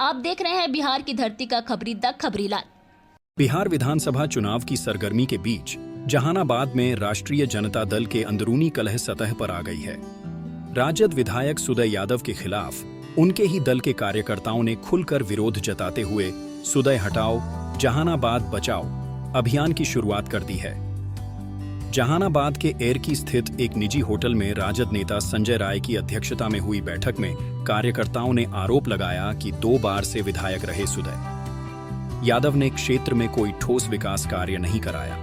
आप देख रहे हैं बिहार की धरती का खबरी द खबरीलाल। बिहार विधानसभा चुनाव की सरगर्मी के बीच जहानाबाद में राष्ट्रीय जनता दल के अंदरूनी कलह सतह पर आ गई है। राजद विधायक सुदय यादव के खिलाफ उनके ही दल के कार्यकर्ताओं ने खुलकर विरोध जताते हुए सुदय हटाओ जहानाबाद बचाओ अभियान की शुरुआत कर दी है। जहानाबाद के एरकी स्थित एक निजी होटल में राजद नेता संजय राय की अध्यक्षता में हुई बैठक में कार्यकर्ताओं ने आरोप लगाया कि 2 बार से विधायक रहे सुदय यादव ने क्षेत्र में कोई ठोस विकास कार्य नहीं कराया।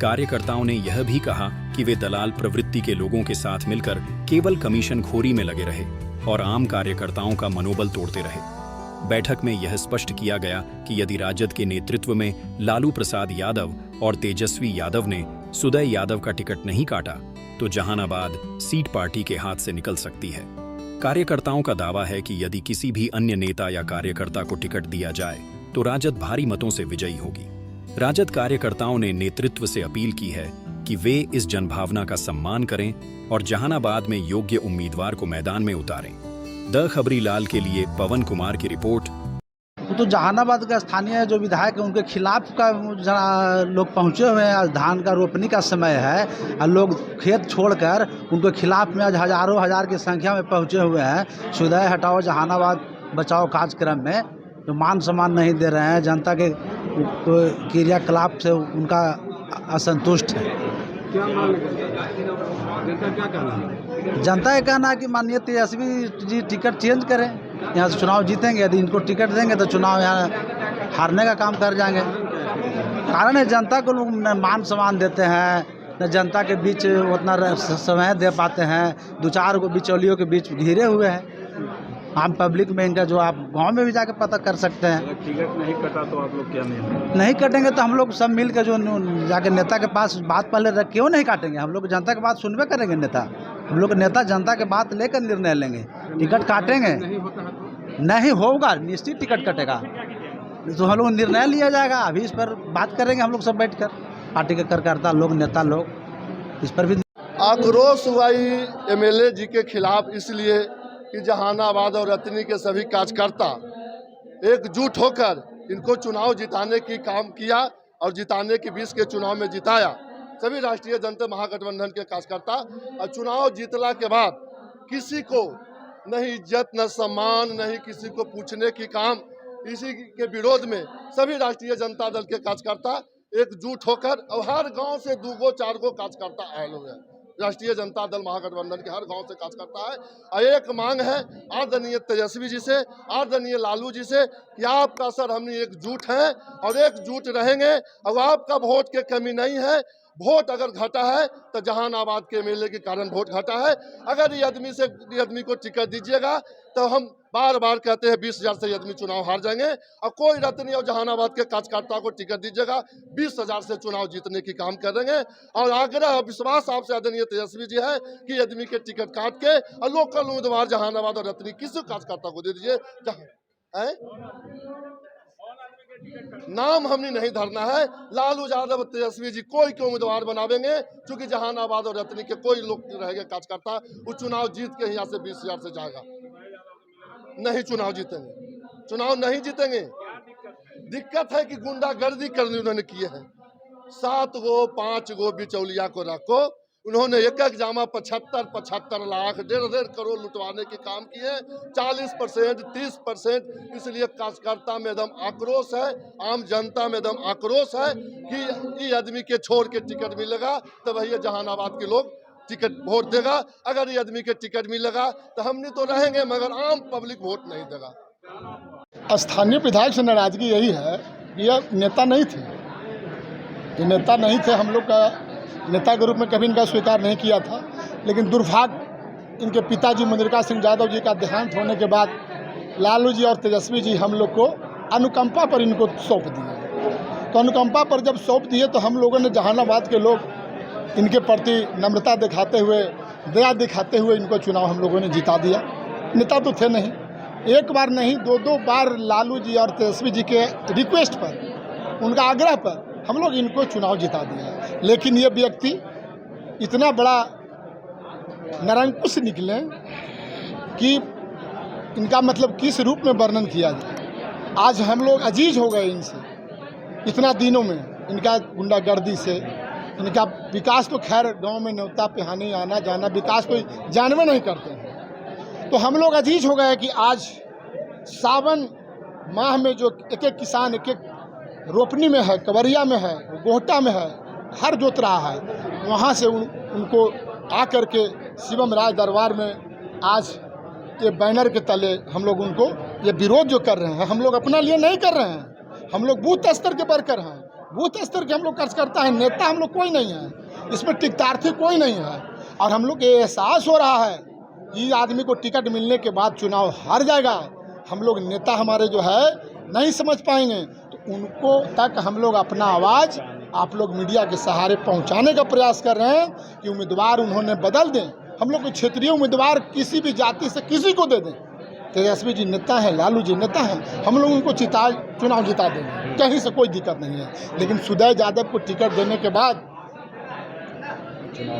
कार्यकर्ताओं ने यह भी कहा कि वे दलाल प्रवृत्ति के लोगों के साथ मिलकर केवल कमीशनखोरी में लगे रहे और आम कार्यकर्ताओं का मनोबल तोड़ते रहे। बैठक में यह स्पष्ट किया गया कि यदि राजद के नेतृत्व में लालू प्रसाद यादव और तेजस्वी यादव ने सुदय यादव का टिकट नहीं काटा तो जहानाबाद सीट पार्टी के हाथ से निकल सकती है। कार्यकर्ताओं का दावा है कि यदि किसी भी अन्य नेता या कार्यकर्ता को टिकट दिया जाए तो राजद भारी मतों से विजयी होगी। राजद कार्यकर्ताओं ने नेतृत्व से अपील की है कि वे इस जनभावना का सम्मान करें और जहानाबाद में योग्य उम्मीदवार को मैदान में उतारें। द खबरीलाल के लिए पवन कुमार की रिपोर्ट। तो जहानाबाद का स्थानीय जो विधायक है उनके खिलाफ का लोग पहुंचे हुए हैं। आज धान का रोपनी का समय है और लोग खेत छोड़कर उनके खिलाफ में आज हजारों हजार की संख्या में पहुंचे हुए हैं। सुदय हटाओ जहानाबाद बचाओ कार्यक्रम में जो मान सम्मान नहीं दे रहे हैं, जनता के क्रियाकलाप से उनका असंतुष्ट है। क्या जनता क्या कहना है? जनता का कहना है कि माननीय तेजस्वी जी टिकट चेंज करें, यहाँ से चुनाव जीतेंगे। यदि इनको टिकट देंगे तो चुनाव यहाँ हारने का काम कर जाएंगे। कारण है जनता को लोग न मान सम्मान देते हैं, न जनता के बीच उतना समय दे पाते हैं। 2-4 को बिचौलियों के बीच घिरे हुए हैं। आम पब्लिक में इनका जो आप गांव में भी जाकर पता कर सकते हैं। अगर टिकट नहीं कटा तो आप लोग क्या नहीं कटेंगे तो हम लोग सब मिल के जो जाके नेता के पास बात पहले रख क्यों नहीं काटेंगे। हम लोग जनता की बात सुनबे करेंगे। हम लोग नेता जनता के बात लेकर निर्णय लेंगे। टिकट काटेंगे नहीं होगा, निश्चित टिकट कटेगा तो हम लोग निर्णय लिया जाएगा। अभी इस पर बात करेंगे हम लोग सब बैठकर, पार्टी के कार्यकर्ता लोग, नेता लोग इस पर भी। आक्रोश हुआ MLA जी के खिलाफ इसलिए कि जहानाबाद और रतनी के सभी कार्यकर्ता एकजुट होकर इनको चुनाव जिताने की काम किया और जिताने की 20 के चुनाव में जिताया। सभी राष्ट्रीय जनता महागठबंधन के कार्यकर्ता और चुनाव जीतला के बाद किसी को नहीं इज्जत न सम्मान, नहीं किसी को पूछने की काम, इसी के विरोध में सभी राष्ट्रीय जनता दल के कार्यकर्ता एकजुट होकर और हर गांव से 2-4 कार्यकर्ता आए हुए हैं। राष्ट्रीय जनता दल महागठबंधन के हर गांव से कार्यकर्ता है और एक मांग है आदरणीय तेजस्वी जी से, आदरणीय लालू जी से कि आपका सर हम एकजुट हैं और एकजुट रहेंगे और आपका वोट की कमी नहीं है। वोट अगर घटा है तो जहानाबाद के MLA के कारण वोट घटा है। अगर ये आदमी को टिकट दीजिएगा तो हम बार बार कहते हैं 20,000 से आदमी चुनाव हार जाएंगे। और कोई रतनी और जहानाबाद के कार्यकर्ता को टिकट दीजिएगा 20,000 से चुनाव जीतने की काम करेंगे। और आग्रह विश्वास आपसे आदरणीय तेजस्वी जी है कि आदमी के टिकट काट के और लोकल उम्मीदवार जहानाबाद और रतनी किसी कार्यकर्ता को दे दीजिए। नाम हमने नहीं धरना है, लालू यादव तेजस्वी जी कोई के उम्मीदवार बनावेंगे, क्योंकि जहानाबाद और रतनी के कोई लोग रहेंगे कार्यकर्ता वो चुनाव जीत के यहाँ से 20,000 से जाएगा। नहीं चुनाव नहीं जीतेंगे। दिक्कत है कि गुंडागर्दी करनी उन्होंने किए हैं। 7 गो 5 गो बिचौलिया को रखो, उन्होंने एक जामा 75 लाख 1.5 करोड़ लुटवाने के काम किए। 40% 30%। इसलिए कार्यकर्ता में एकदम आक्रोश है, आम जनता में एकदम आक्रोश है कि ये आदमी के छोड़ के टिकट मिलेगा तो भैया जहानाबाद के लोग टिकट वोट देगा। अगर ये आदमी के टिकट मिलेगा तो हमने तो रहेंगे मगर आम पब्लिक वोट नहीं देगा। स्थानीय विधायक से नाराजगी यही है कि यह नेता नहीं थे। ये नेता नहीं थे, हम लोग का नेता के रूप में कभी इनका स्वीकार नहीं किया था। लेकिन दुर्भाग्य इनके पिताजी मंद्रिका सिंह यादव जी का देहांत होने के बाद लालू जी और तेजस्वी जी हम लोग को अनुकंपा पर इनको सौंप दिए। तो अनुकंपा पर जब सौंप दिए तो हम लोगों ने जहानाबाद के लोग इनके प्रति नम्रता दिखाते हुए, दया दिखाते हुए इनको चुनाव हम लोगों ने जिता दिया। नेता तो थे नहीं, एक बार नहीं 2-2 बार लालू जी और तेजस्वी जी के रिक्वेस्ट पर, उनका आग्रह पर हम लोग इनको चुनाव जिता दिया। लेकिन ये व्यक्ति इतना बड़ा निरंकुश निकले कि इनका मतलब किस रूप में वर्णन किया जाए। आज हम लोग अजीज हो गए इनसे, इतना दिनों में इनका गुंडागर्दी से। इनका विकास तो खैर गांव में न्योता पिहानी आना जाना, विकास कोई जानवे नहीं करते हैं। तो हम लोग अजीज हो गए कि आज सावन माह में जो एक एक किसान एक एक रोपनी में है, कवरिया में है, गोहटा में है, हर जोत रहा है, वहाँ से उनको आकर के शिवम राज दरबार में आज ये बैनर के तले हम लोग उनको ये विरोध जो कर रहे हैं, हम लोग अपना लिए नहीं कर रहे हैं। हम लोग बूथ स्तर के वर्कर हैं, बूथ स्तर के हम लोग कार्यकर्ता हैं, नेता हम लोग कोई नहीं है, इसमें टिकटार्थी कोई नहीं है। और हम लोग ये एहसास हो रहा है कि आदमी को टिकट मिलने के बाद चुनाव हार जाएगा, हम लोग नेता हमारे जो है नहीं समझ पाएंगे, तो उनको तक हम लोग अपना आवाज़ आप लोग मीडिया के सहारे पहुंचाने का प्रयास कर रहे हैं कि उम्मीदवार उन्होंने बदल दें। हम लोग क्षेत्रीय उम्मीदवार किसी भी जाति से किसी को दे दें। तेजस्वी जी नेता हैं, लालू जी नेता हैं, हम लोग उनको चुनाव जिता देंगे, कहीं से कोई दिक्कत नहीं है। लेकिन सुदय यादव को टिकट देने के बाद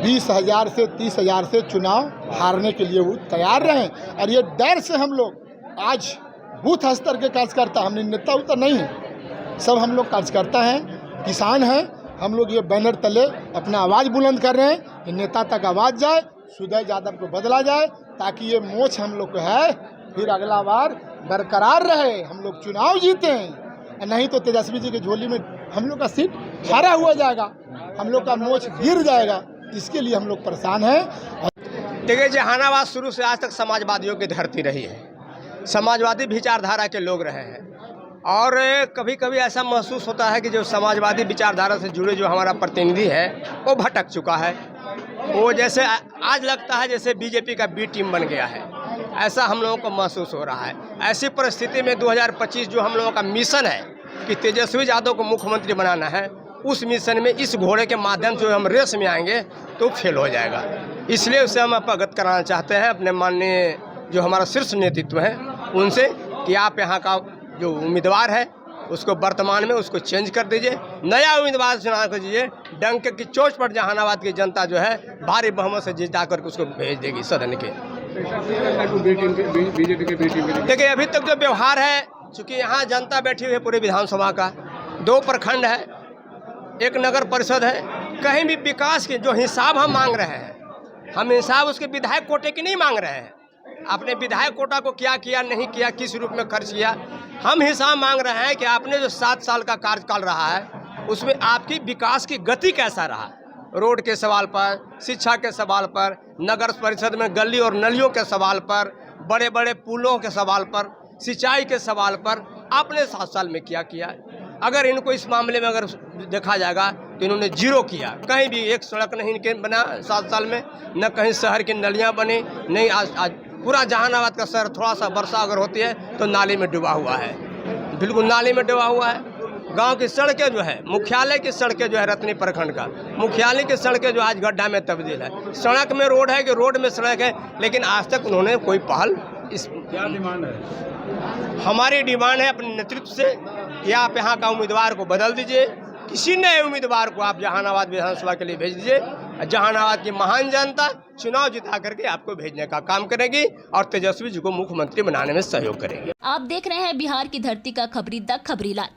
20,000 से 30,000 से चुनाव हारने के लिए वो तैयार रहे। और ये डर से हम लोग आज बूथ स्तर के कार्यकर्ता, हमने नेता उतर नहीं है, सब हम लोग कार्यकर्ता हैं, किसान हैं, हम लोग ये बैनर तले अपना आवाज़ बुलंद कर रहे हैं कि नेता तक आवाज़ जाए, सुदय यादव को बदला जाए, ताकि ये मोछ हम लोग को है फिर अगला बार बरकरार रहे, हम लोग चुनाव जीतें। नहीं तो तेजस्वी जी की झोली में हम लोग का सीट खारा हुआ जाएगा, हम लोग का मोछ गिर जाएगा। इसके लिए हम लोग परेशान हैं। देखिए, जहानाबाद शुरू से आज तक समाजवादियों की धरती रही है, समाजवादी विचारधारा के लोग रहे हैं। और कभी कभी ऐसा महसूस होता है कि जो समाजवादी विचारधारा से जुड़े जो हमारा प्रतिनिधि है वो भटक चुका है। वो जैसे आज लगता है जैसे बीजेपी का बी टीम बन गया है, ऐसा हम लोगों को महसूस हो रहा है। ऐसी परिस्थिति में 2025 जो हम लोगों का मिशन है कि तेजस्वी यादव को मुख्यमंत्री बनाना है, उस मिशन में इस घोड़े के माध्यम से हम रेस में आएंगे तो फेल हो जाएगा। इसलिए उसे हम अवगत कराना चाहते हैं अपने माननीय जो हमारा शीर्ष नेतृत्व है उनसे कि आप यहाँ का जो उम्मीदवार है उसको वर्तमान में उसको चेंज कर दीजिए, नया उम्मीदवार चुनाव कर दीजिए। डंक की चोट पर जहानाबाद की जनता जो है भारी बहुमत से जिता करके उसको भेज देगी सदन के। देखिए, अभी तक जो व्यवहार है, चूँकि यहाँ जनता बैठी हुई है पूरे विधानसभा का, 2 प्रखंड है, 1 नगर परिषद है, कहीं भी विकास के जो हिसाब हम मांग रहे हैं, हम हिसाब उसके विधायक कोटे की नहीं मांग रहे हैं। आपने विधायक कोटा को क्या किया, नहीं किया, किस रूप में खर्च किया, हम हिसाब मांग रहे हैं कि आपने जो 7 साल का कार्यकाल रहा है उसमें आपकी विकास की गति कैसा रहा। रोड के सवाल पर, शिक्षा के सवाल पर, नगर परिषद में गली और नलियों के सवाल पर, बड़े बड़े पुलों के सवाल पर, सिंचाई के सवाल पर आपने 7 साल में क्या किया। अगर इनको इस मामले में अगर देखा जाएगा तो इन्होंने 0 किया। कहीं भी एक सड़क नहीं इनके बना 7 साल में, न कहीं शहर की नलियाँ बनी, नहीं आज पूरा जहानाबाद का शहर थोड़ा सा वर्षा अगर होती है तो नाली में डूबा हुआ है, बिल्कुल नाली में डूबा हुआ है। गांव की सड़कें जो है, मुख्यालय की सड़कें जो है, रतनी प्रखंड का मुख्यालय की सड़कें जो आज गड्ढा में तब्दील है। सड़क में रोड है कि रोड में सड़क है, लेकिन आज तक उन्होंने कोई पहल इस क्या डिमांड है? हमारी डिमांड है अपने नेतृत्व से कि आप यहाँ का उम्मीदवार को बदल दीजिए, किसी नए उम्मीदवार को आप जहानाबाद विधानसभा के लिए भेज दीजिए। जहानाबाद की महान जनता चुनाव जिता करके आपको भेजने का काम करेगी और तेजस्वी जी को मुख्यमंत्री बनाने में सहयोग करेगी। आप देख रहे हैं बिहार की धरती का खबरी द खबरीलाल।